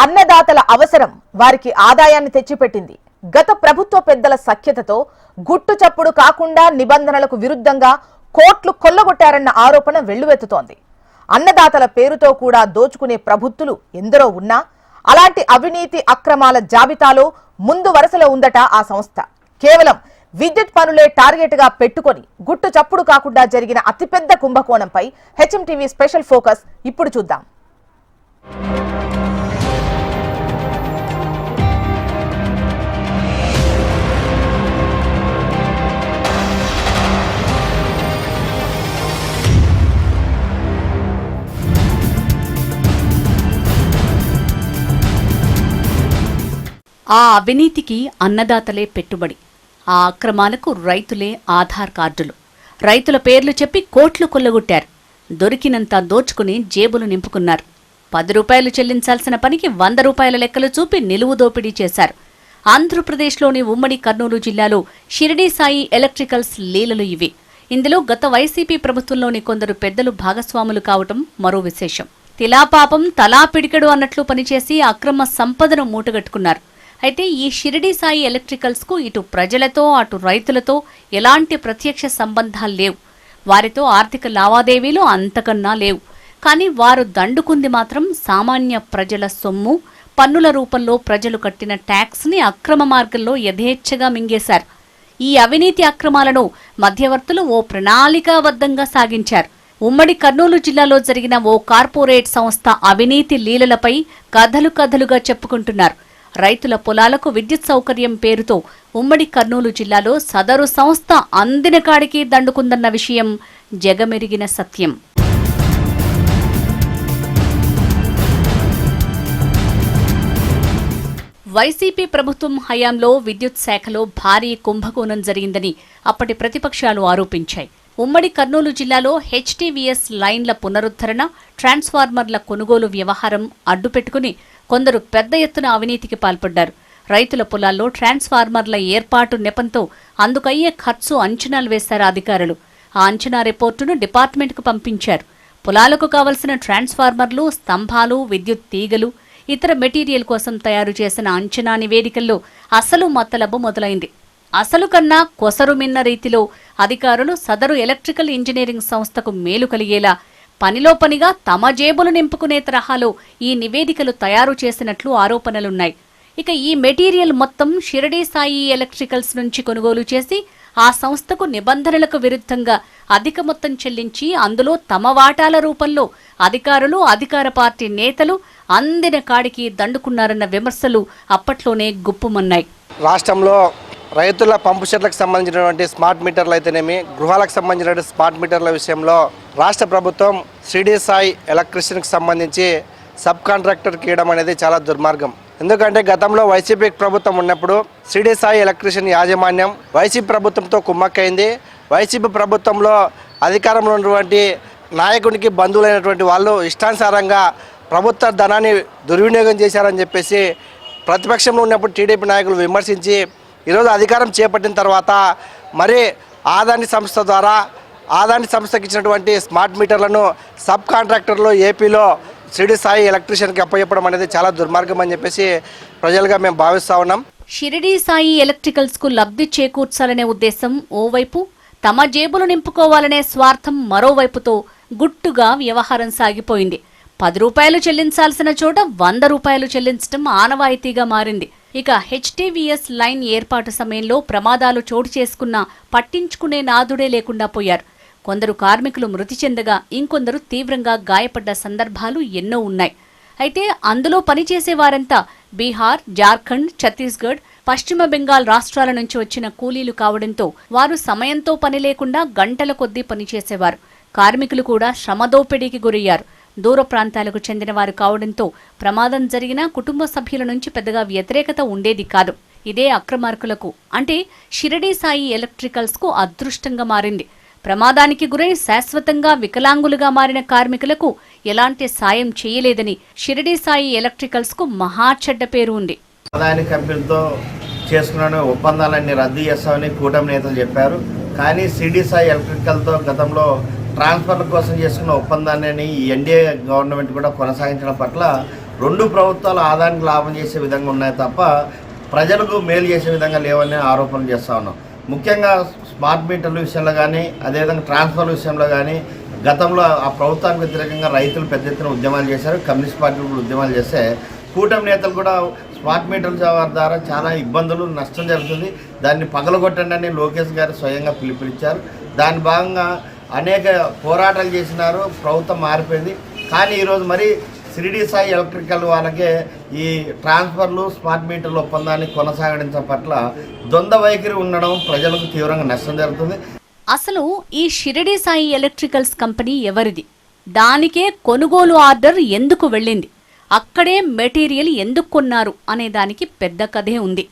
అన్నదాతల అవసరం వారికి ఆదాయాన్ని తెచ్చిపెట్టింది. గత ప్రభుత్వ పెద్దల సఖ్యతతో గుట్టు చప్పుడు కాకుండా నిబంధనలకు విరుద్ధంగా కోట్లు కొల్లగొట్టారన్న ఆరోపణ వెల్లువెత్తుతోంది. అన్నదాతల పేరుతో కూడా దోచుకునే ప్రభుత్వాలు ఎందరో ఉన్నా అలాంటి అవినీతి అక్రమాల జాబితాలో ముందు వరుసలో ఉందట ఆ సంస్థ. కేవలం విద్యుత్ పనులే టార్గెట్ గా పెట్టుకొని గుట్టు చప్పుడు కాకుండా జరిగిన అతిపెద్ద కుంభకోణంపై హెచ్ఎంటీవీ స్పెషల్ ఫోకస్ ఇప్పుడు చూద్దాం. ఆ అవినీతికి అన్నదాతలే పెట్టుబడి, ఆ అక్రమాలకు రైతులే ఆధార్ కార్డులు. రైతుల పేర్లు చెప్పి కోట్లు కొల్లగొట్టారు. దొరికినంత దోచుకుని జేబులు నింపుకున్నారు. 10 రూపాయలు చెల్లించాల్సిన పనికి 100 రూపాయల లెక్కలు చూపి నిలువు దోపిడీ చేశారు. ఆంధ్రప్రదేశ్లోని ఉమ్మడి కర్నూలు జిల్లాలో షిరిడీ సాయి ఎలక్ట్రికల్స్ లీలలు ఇవి. ఇందులో గత వైసీపీ ప్రభుత్వంలోని కొందరు పెద్దలు భాగస్వాములు కావటం మరో విశేషం. తిలాపాపం తలా పిడికెడు అన్నట్లు పనిచేసి అక్రమ సంపదను మూటగట్టుకున్నారు. అయితే ఈ షిరిడీ సాయి ఎలక్ట్రికల్స్ కు ఇటు ప్రజలతో అటు రైతులతో ఎలాంటి ప్రత్యక్ష సంబంధాలు లేవు. వారితో ఆర్థిక లావాదేవీలు అంతకన్నా లేవు. కానీ వారు దండుకుంది మాత్రం సామాన్య ప్రజల సొమ్ము. పన్నుల రూపంలో ప్రజలు కట్టిన ట్యాక్స్ ని అక్రమ మార్గంలో యథేచ్ఛగా మింగేశారు. ఈ అవినీతి అక్రమాలను మధ్యవర్తులు ఓ ప్రణాళికాబద్ధంగా సాగించారు. ఉమ్మడి కర్నూలు జిల్లాలో జరిగిన ఓ కార్పొరేట్ సంస్థ అవినీతి లీలలపై కథలుగా చెప్పుకుంటున్నారు. రైతుల పొలాలకు విద్యుత్ సౌకర్యం పేరుతో ఉమ్మడి కర్నూలు జిల్లాలో సదరు సంస్థ అందిన కాడికి దండుకుందన్న విషయం జగమెరిగిన సత్యం. వైసీపీ ప్రభుత్వం హయాంలో విద్యుత్ శాఖలో భారీ కుంభకోణం జరిగిందని అప్పటి ప్రతిపక్షాలు ఆరోపించాయి. ఉమ్మడి కర్నూలు జిల్లాలో హెచ్టీవీఎస్ లైన్ల పునరుద్ధరణ, ట్రాన్స్ఫార్మర్ల కొనుగోలు వ్యవహారం అడ్డుపెట్టుకుని కొందరు పెద్ద ఎత్తున అవినీతికి పాల్పడ్డారు. రైతుల పొలాల్లో ట్రాన్స్ఫార్మర్ల ఏర్పాటు నెపంతో అందుకయ్యే ఖర్చు అంచనాలు వేశారు అధికారులు. ఆ అంచనా రిపోర్టును డిపార్ట్మెంట్కు పంపించారు. పొలాలకు కావలసిన ట్రాన్స్ఫార్మర్లు, స్తంభాలు, విద్యుత్ తీగలు, ఇతర మెటీరియల్ కోసం తయారు చేసిన అంచనా నివేదికల్లో అసలు మతలబు మొదలైంది. అసలు కన్నా కొసరు మిన్న రీతిలో అధికారులు సదరు ఎలక్ట్రికల్ ఇంజనీరింగ్ సంస్థకు మేలు కలిగేలా పనిలో పనిగా తమ జేబులు నింపుకునే తరహాలో ఈ నివేదికలు తయారు చేసినట్లు ఆరోపణలున్నాయి. ఇక ఈ మెటీరియల్ మొత్తం షిరిడీ సాయి ఎలక్ట్రికల్స్ నుంచి కొనుగోలు చేసి ఆ సంస్థకు నిబంధనలకు విరుద్ధంగా అధిక మొత్తం చెల్లించి అందులో తమ వాటాల రూపంలో అధికారులు, అధికార పార్టీ నేతలు అందిన కాడికి దండుకున్నారన్న విమర్శలు అప్పట్లోనే గుప్పుమన్నాయి. రాష్ట్రంలో రైతుల పంపు సెట్లకు సంబంధించినటువంటి స్మార్ట్ మీటర్లు అయితేనేమి, గృహాలకు సంబంధించినటువంటి స్మార్ట్ మీటర్ల విషయంలో రాష్ట్ర ప్రభుత్వం షిరిడీ సాయి ఎలక్ట్రిషియన్కి సంబంధించి సబ్ కాంట్రాక్టర్కి ఇవ్వడం అనేది చాలా దుర్మార్గం. ఎందుకంటే గతంలో వైసీపీ ప్రభుత్వం ఉన్నప్పుడు షిరిడీ సాయి ఎలక్ట్రిషియన్ యాజమాన్యం వైసీపీ ప్రభుత్వంతో కుమ్మక్కైంది. వైసీపీ ప్రభుత్వంలో అధికారంలో ఉన్నటువంటి నాయకునికి బంధువులైనటువంటి వాళ్ళు ఇష్టానుసారంగా ప్రభుత్వ ధనాన్ని దుర్వినియోగం చేశారని చెప్పేసి ప్రతిపక్షంలో ఉన్నప్పుడు టీడీపీ నాయకులు విమర్శించి ఈరోజు అధికారం చేపట్టిన తర్వాత మరి ఆదాని సంస్థ ద్వారా ఆదాని సంస్థకి ఇచ్చినటువంటి స్మార్ట్ మీటర్లను సబ్ కాంట్రాక్టర్లు ఏపీలో షిరిడీ సాయి ఎలక్ట్రిషియన్కి అప్పచెప్పడం అనేది చాలా దుర్మార్గం అని చెప్పేసి ప్రజలుగా మేము భావిస్తా ఉన్నాం. షిరిడీ సాయి ఎలక్ట్రికల్స్ కు లబ్ధి చేకూర్చాలనే ఉద్దేశం ఓవైపు, తమ జేబులు నింపుకోవాలనే స్వార్థం మరోవైపుతో గుట్టుగా వ్యవహారం సాగిపోయింది. 10 రూపాయలు చెల్లించాల్సిన చోట 100 రూపాయలు చెల్లించడం ఆనవాయితీగా మారింది. ఇక హెచ్టీవీఎస్ లైన్ ఏర్పాటు సమయంలో ప్రమాదాలు చోటు చేసుకున్నా పట్టించుకునే నాదుడే లేకుండా పోయారు. కొందరు కార్మికులు మృతి చెందగా ఇంకొందరు తీవ్రంగా గాయపడ్డ సందర్భాలు ఎన్నో ఉన్నాయి. అయితే అందులో పనిచేసేవారంతా బీహార్, జార్ఖండ్, ఛత్తీస్గఢ్, పశ్చిమ బెంగాల్ రాష్ట్రాల నుంచి వచ్చిన కూలీలు కావడంతో వారు సమయంతో పని లేకుండా గంటల కొద్దీ పనిచేసేవారు. కార్మికులు కూడా శ్రమదోపిడీకి గురయ్యారు. దూర ప్రాంతాలకు చెందిన వారు కావడంతో ప్రమాదం జరిగినా కుటుంబ సభ్యుల నుంచి పెద్దగా వ్యతిరేకత ఉండేది కాదు. ఇదే అక్రమార్కులకు అంటే షిరిడీ సాయి ఎలక్ట్రికల్స్ కు అదృష్టంగా మారింది. ప్రమాదానికి గురై శాశ్వతంగా వికలాంగులుగా మారిన కార్మికులకు ఎలాంటి సాయం చేయలేదని షిరిడీ సాయి ఎలక్ట్రికల్స్ కు మహా చెడ్డ పేరు ఉంది. అదాని కంపెనీతో చేసుకున్న ఒప్పందాలన్నీ రద్దు చేస్తామని కూటమి నేతలు చెప్పారు. కానీ షిరిడీ సాయి ఎలక్ట్రికల్తో గతంలో ట్రాన్స్ఫర్ల కోసం చేసుకున్న ఒప్పందాన్ని ఈ ఎన్డీఏ గవర్నమెంట్ కూడా కొనసాగించడం పట్ల రెండు ప్రభుత్వాలు ఆదాయానికి లాభం చేసే విధంగా ఉన్నాయి తప్ప ప్రజలకు మేలు చేసే విధంగా లేవని ఆరోపణలు చేస్తూ ఉన్నాం. ముఖ్యంగా స్మార్ట్ మీటర్ల విషయంలో కానీ అదేవిధంగా ట్రాన్స్ఫర్ల విషయంలో కానీ గతంలో ఆ ప్రభుత్వానికి వ్యతిరేకంగా రైతులు పెద్ద ఎత్తున ఉద్యమాలు చేశారు. కమ్యూనిస్ట్ పార్టీలు కూడా ఉద్యమాలు చేస్తే కూటమి నేతలు కూడా స్మార్ట్ మీటర్ల ద్వారా చాలా ఇబ్బందులు నష్టం జరుగుతుంది, దాన్ని పగలగొట్టండి అని లోకేష్ గారు స్వయంగా పిలుపునిచ్చారు. దాని భాగంగా అనేక పోరాటాలు చేసినారు, ప్రభుత్వం మారిపోయింది. కానీ ఈరోజు మరి షిరిడి సాయి ఎలక్ట్రికల్ వాళ్ళకే ఈ ట్రాన్స్ఫర్లు స్మార్ట్ మీటర్ల ఒప్పందాన్ని కొనసాగించడం పట్ల ద్వంద్వ వైఖరి ఉండడం ప్రజలకు తీవ్రంగా నష్టం జరుగుతుంది. అసలు ఈ షిరిడి సాయి ఎలక్ట్రికల్స్ కంపెనీ ఎవరిది? దానికే కొనుగోలు ఆర్డర్ ఎందుకు వెళ్ళింది? అక్కడే మెటీరియల్ ఎందుకు కొన్నారు అనే దానికి పెద్ద కథే ఉంది.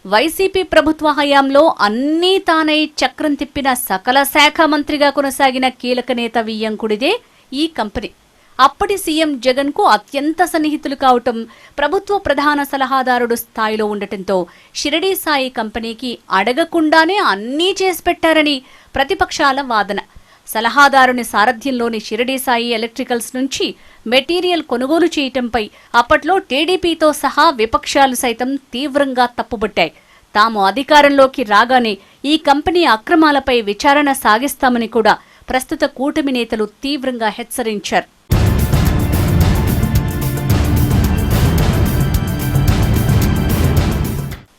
వైసీపీ ప్రభుత్వ హయాంలో అన్నీ తానై చక్రం తిప్పిన సకల శాఖ మంత్రిగా కొనసాగిన కీలక నేత వియ్యంకుడిదే ఈ కంపెనీ. అప్పటి సీఎం జగన్ కు అత్యంత సన్నిహితులు కావటం, ప్రభుత్వ ప్రధాన సలహాదారుడు స్థాయిలో ఉండటంతో షిరిడి సాయి కంపెనీకి అడగకుండానే అన్నీ చేసి పెట్టారని ప్రతిపక్షాల వాదన. సలహాదారుని సారథ్యంలోని షిరిడి సాయి ఎలక్ట్రికల్స్ నుంచి మెటీరియల్ కొనుగోలు చేయటంపై అప్పట్లో టీడీపీతో సహా విపక్షాలు సైతం తీవ్రంగా తప్పుబట్టాయి. తాము అధికారంలోకి రాగానే ఈ కంపెనీ అక్రమాలపై విచారణ సాగిస్తామని కూడా ప్రస్తుత కూటమి నేతలు తీవ్రంగా హెచ్చరించారు.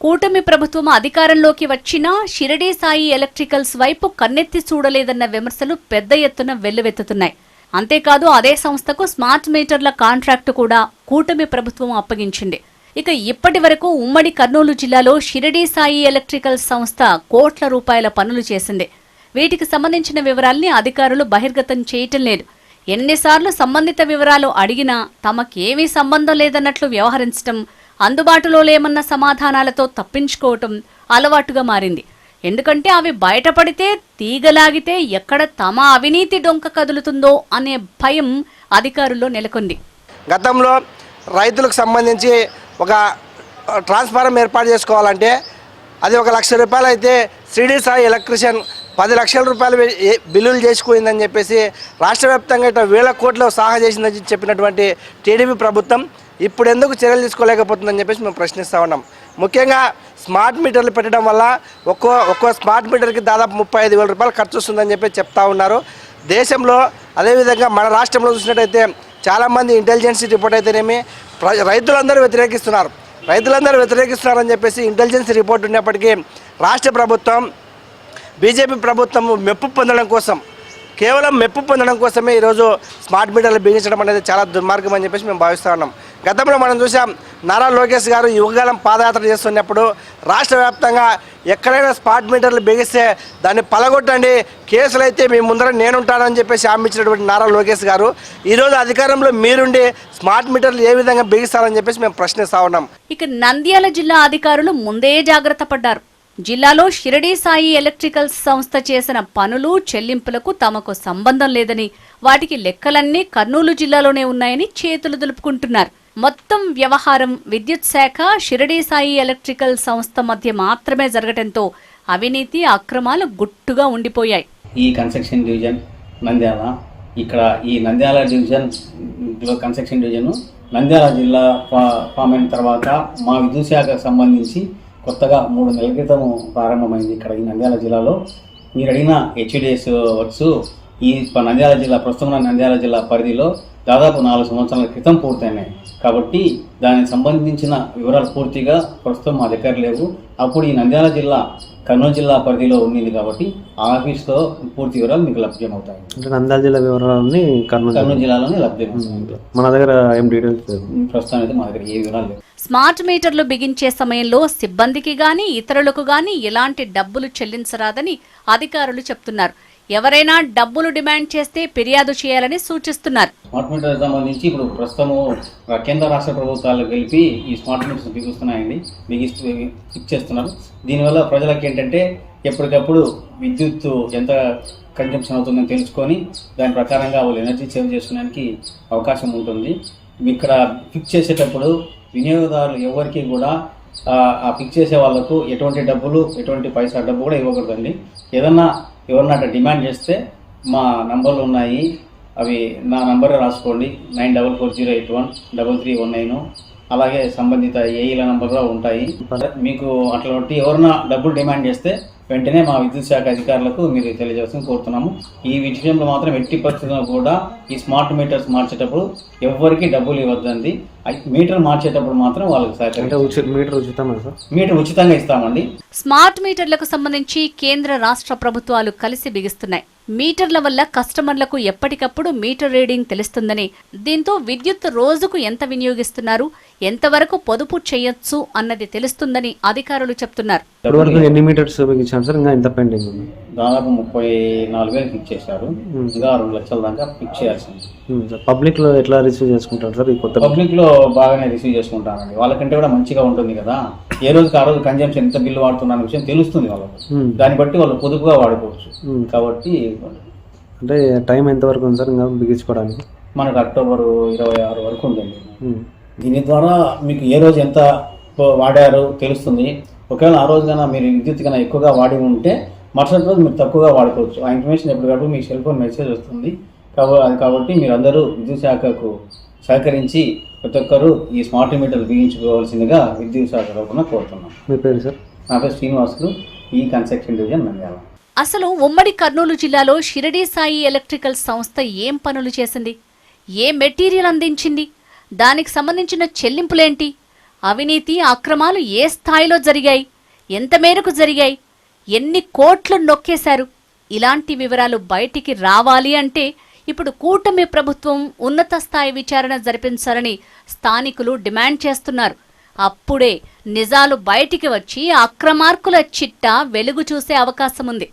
కూటమి ప్రభుత్వం అధికారంలోకి వచ్చినా షిరిడి సాయి ఎలక్ట్రికల్స్ వైపు కన్నెత్తి చూడలేదన్న విమర్శలు పెద్ద ఎత్తున వెల్లువెత్తుతున్నాయి. అంతేకాదు అదే సంస్థకు స్మార్ట్ మీటర్ల కాంట్రాక్టు కూడా కూటమి ప్రభుత్వం అప్పగించింది. ఇక ఇప్పటి వరకు ఉమ్మడి కర్నూలు జిల్లాలో షిరిడి సాయి ఎలక్ట్రికల్స్ సంస్థ కోట్ల రూపాయల పనులు చేసింది. వీటికి సంబంధించిన వివరాల్ని అధికారులు బహిర్గతం చేయటం లేదు. ఎన్నిసార్లు సంబంధిత వివరాలు అడిగినా తమకేమీ సంబంధం లేదన్నట్లు వ్యవహరించటం, అందుబాటులో లేమన్న సమాధానాలతో తప్పించుకోవటం అలవాటుగా మారింది. ఎందుకంటే అవి బయటపడితే తీగలాగితే ఎక్కడ తమ అవినీతి డొంక కదులుతుందో అనే భయం అధికారుల్లో నెలకొంది. గతంలో రైతులకు సంబంధించి ఒక ట్రాన్స్ఫార్మర్ ఏర్పాటు చేసుకోవాలంటే అది 1 లక్ష రూపాయలు అయితే షిరిడి సాయి ఎలక్ట్రీషియన్ 10 లక్షల రూపాయలు బిల్లులు చేసుకుందని చెప్పేసి రాష్ట్ర వ్యాప్తంగా ఇట్లా వేల కోట్లు సాహా చేసిందని చెప్పినటువంటి టీడీపీ ప్రభుత్వం ఇప్పుడు ఎందుకు చర్యలు తీసుకోలేకపోతుందని చెప్పేసి మేము ప్రశ్నిస్తూ ఉన్నాం. ముఖ్యంగా స్మార్ట్ మీటర్లు పెట్టడం వల్ల ఒక్కో స్మార్ట్ మీటర్కి దాదాపు 35,000 రూపాయలు ఖర్చు వస్తుందని చెప్పి చెప్తా ఉన్నారు. దేశంలో అదేవిధంగా మన రాష్ట్రంలో చూసినట్టయితే చాలామంది ఇంటెలిజెన్స్ రిపోర్ట్ అయితేనేమి రైతులందరూ వ్యతిరేకిస్తున్నారని చెప్పేసి ఇంటెలిజెన్స్ రిపోర్ట్ ఉన్నప్పటికీ రాష్ట్ర ప్రభుత్వం బీజేపీ ప్రభుత్వం కేవలం మెప్పు పొందడం కోసమే ఈరోజు స్మార్ట్ మీటర్లు బిగించడం అనేది చాలా దుర్మార్గం అని చెప్పేసి మేము భావిస్తూ ఉన్నాం. గతంలో మనం చూసాం, నారా లోకేష్ గారు యువగలం పాదయాత్ర చేస్తున్నప్పుడు రాష్ట్ర వ్యాప్తంగా ఎక్కడైనా స్మార్ట్ మీటర్లు బిగిస్తే దాన్ని పలగొట్టండి, కేసులు అయితే మీ ముందర నేనుంటానని చెప్పేసి హామీ ఇచ్చినటువంటి నారా లోకేష్ గారు ఈరోజు అధికారంలో మీరుండి స్మార్ట్ మీటర్లు ఏ విధంగా బిగిస్తారని చెప్పేసి మేము ప్రశ్నిస్తూ ఉన్నాం. ఇక నంద్యాల జిల్లా అధికారులు ముందే జాగ్రత్త పడ్డారు. జిల్లాలో షిరిడి సాయి ఎలక్ట్రికల్స్ సంస్థ చేసిన పనులు చెల్లింపులకు తమకు సంబంధం లేదని, వాటికి లెక్కలన్నీ కర్నూలు జిల్లాలోనే ఉన్నాయని చేతులు దులుపుకుంటున్నారు. మొత్తం వ్యవహారం విద్యుత్ శాఖ షిరిడి సాయి ఎలక్ట్రికల్ సంస్థ మధ్య మాత్రమే జరగటంతో అవినీతి అక్రమాలు గుట్టుగా ఉండిపోయాయి. ఈ కన్స్ట్రక్షన్ డివిజన్ నంద్యాల, ఇక్కడ ఈ Nandyal division construction division Nandyal జిల్లా ఫామ్ అయిన తర్వాత మా విద్యుత్ శాఖకు సంబంధించి కొత్తగా 3 నెలల క్రితం ప్రారంభమైంది ఇక్కడ ఈ నంద్యాల జిల్లాలో. మీరు అడిగిన హెచ్డిఎస్ వర్క్స్ ఈ నంద్యాల జిల్లా ప్రస్తుతం నంద్యాల జిల్లా పరిధిలో దాదాపు 4 సంవత్సరాల క్రితం పూర్తయినాయి. కాబట్టి దానికి సంబంధించిన వివరాలు పూర్తిగా ప్రస్తుతం మా దగ్గర లేవు. అప్పుడు ఈ నంద్యాల జిల్లా కర్నూలు జిల్లా పరిధిలో ఉండింది కాబట్టి ఆ ఆఫీస్తో పూర్తి వివరాలు మీకు లభ్యమవుతాయి. నంద్యాల జిల్లా వివరాలని కర్నూలు జిల్లాలోనే లభ్యమవుతాయి. మన దగ్గర ఏం డీటెయిల్స్ ప్రస్తుతం అయితే మా దగ్గర ఏ వివరాలు లేవు. స్మార్ట్ మీటర్లు బిగించే సమయంలో సిబ్బందికి గాని ఇతరులకు గాని ఎలాంటి డబ్బులు చెల్లించరాదని అధికారులు చెప్తున్నారు. ఎవరైనా డబ్బులు డిమాండ్ చేస్తే ఫిర్యాదు చేయాలని సూచిస్తున్నారు. స్మార్ట్ మీటర్ సంబంధించి ఇప్పుడు ప్రస్తుతము కేంద్ర రాష్ట్ర ప్రభుత్వాలు కలిపి ఈ స్మార్ట్ మీటర్స్ బిగుస్తున్నాయండి, ఫిక్స్ చేస్తున్నారు. దీనివల్ల ప్రజలకు ఏంటంటే ఎప్పటికప్పుడు విద్యుత్ ఎంత కన్జంప్షన్ అవుతుందని తెలుసుకొని దాని ప్రకారంగా వాళ్ళు ఎనర్జీ సేవ్ చేసుకోవడానికి అవకాశం ఉంటుంది. ఇక్కడ ఫిక్స్ చేసేటప్పుడు వినియోగదారులు ఎవరికి కూడా ఆ ఫిక్స్ చేసే వాళ్ళకు ఎటువంటి పైసా డబ్బు కూడా ఇవ్వకూడదండి. ఎవరన్నా డిమాండ్ చేస్తే మా నంబర్లు ఉన్నాయి, అవి నా నంబర్ రాసుకోండి, 9440813319. అలాగే సంబంధిత ఏఈల నంబర్ కూడా ఉంటాయి. మీకు అట్లాంటి ఎవరైనా డబ్బులు డిమాండ్ చేస్తే వెంటనే మా విద్యుత్ శాఖ అధికారులకు మీరు తెలియజేయాల్సింది కోరుతున్నాము. ఈ విషయంలో మాత్రం ఎట్టి పరిస్థితుల్లో కూడా ఈ స్మార్ట్ మీటర్స్ మార్చేటప్పుడు ఎవరికి డబ్బులు ఇవ్వద్దండి. మీటర్ మార్చేటప్పుడు మాత్రం వాళ్ళకి మీటర్ ఉచితంగా ఇస్తామండి. స్మార్ట్ మీటర్లకు సంబంధించి కేంద్ర రాష్ట్ర ప్రభుత్వాలు కలిసి బిగిస్తున్నాయి. మీటర్ల వల్ల కస్టమర్లకు ఎప్పటికప్పుడు మీటర్ రీడింగ్ తెలుస్తుందని, దీంతో విద్యుత్ రోజుకు ఎంత వినియోగిస్తున్నారు, ఎంతవరకు పొదుపు చేయొచ్చు అన్నది తెలుస్తుందని అధికారులు చెప్తున్నారు. ఎన్ని మీటర్స్ బిగించారు సార్? ఇంకా ఎంత పెండింగ్ ఉంది? దాదాపు 34,000 ఫిక్స్ చేశారు. ఇంకా 2 లక్షల దాకా ఫిక్స్ చేయాల్సింది. పబ్లిక్ లో ఎట్లా రిసీవ్ చేసుకుంటారు సార్? ఈ కొత్త పబ్లిక్ లో బాగానే రిసీవ్ చేసుకుంటారండి. వాళ్ళకంటే కూడా మంచిగా ఉంటుంది కదా. ఏ రోజుకి ఆ రోజు కన్జంప్షన్ ఎంత బిల్లు వాడుతున్న విషయం తెలుస్తుంది వాళ్ళకు. దాన్ని బట్టి వాళ్ళు పొదుపుగా వాడుకోవచ్చు. కాబట్టి అంటే టైం ఎంత వరకు ఉంది సార్ ఇంకా బిగించుకోవడానికి? మనకు అక్టోబర్ 26 వరకు ఉంటుంది. దీని ద్వారా మీకు ఏ రోజు ఎంత వాడారో తెలుస్తుంది. ఒకవేళ ఆ రోజు కన్నా మీరు విద్యుత్ కన్నా ఎక్కువగా వాడి ఉంటే మరుసటి రోజు మీరు తక్కువగా వాడుకోవచ్చు. ఆ ఇన్ఫర్మేషన్ ఎప్పటికప్పుడు మీ సెల్ ఫోన్ మెసేజ్ వస్తుంది. కాబట్టి మీరు అందరూ విద్యుత్ శాఖకు సహకరించి ప్రతి ఒక్కరూ ఈ స్మార్ట్ మీటర్లు బిగించుకోవాల్సిందిగా విద్యుత్ శాఖ తరఫున కోరుతున్నాం. మీ పేరు సార్? నా పేరు శ్రీనివాసులు, ఈ కన్స్ట్రక్షన్ డివిజన్ నంద్యాల. అసలు ఉమ్మడి కర్నూలు జిల్లాలో షిరిడి సాయి ఎలక్ట్రికల్ సంస్థ ఏం పనులు చేసింది, ఏ మెటీరియల్ అందించింది, దానికి సంబంధించిన చెల్లింపులేంటి, అవినీతి అక్రమాలు ఏ స్థాయిలో జరిగాయి, ఎంత మేరకు జరిగాయి, ఎన్ని కోట్లు నొక్కేశారు, ఇలాంటి వివరాలు బయటికి రావాలి అంటే ఇప్పుడు కూటమి ప్రభుత్వం ఉన్నత స్థాయి విచారణ జరిపించాలని స్థానికులు డిమాండ్ చేస్తున్నారు. అప్పుడే నిజాలు బయటికి వచ్చి అక్రమార్కుల చిట్టా వెలుగు చూసే అవకాశం ఉంది.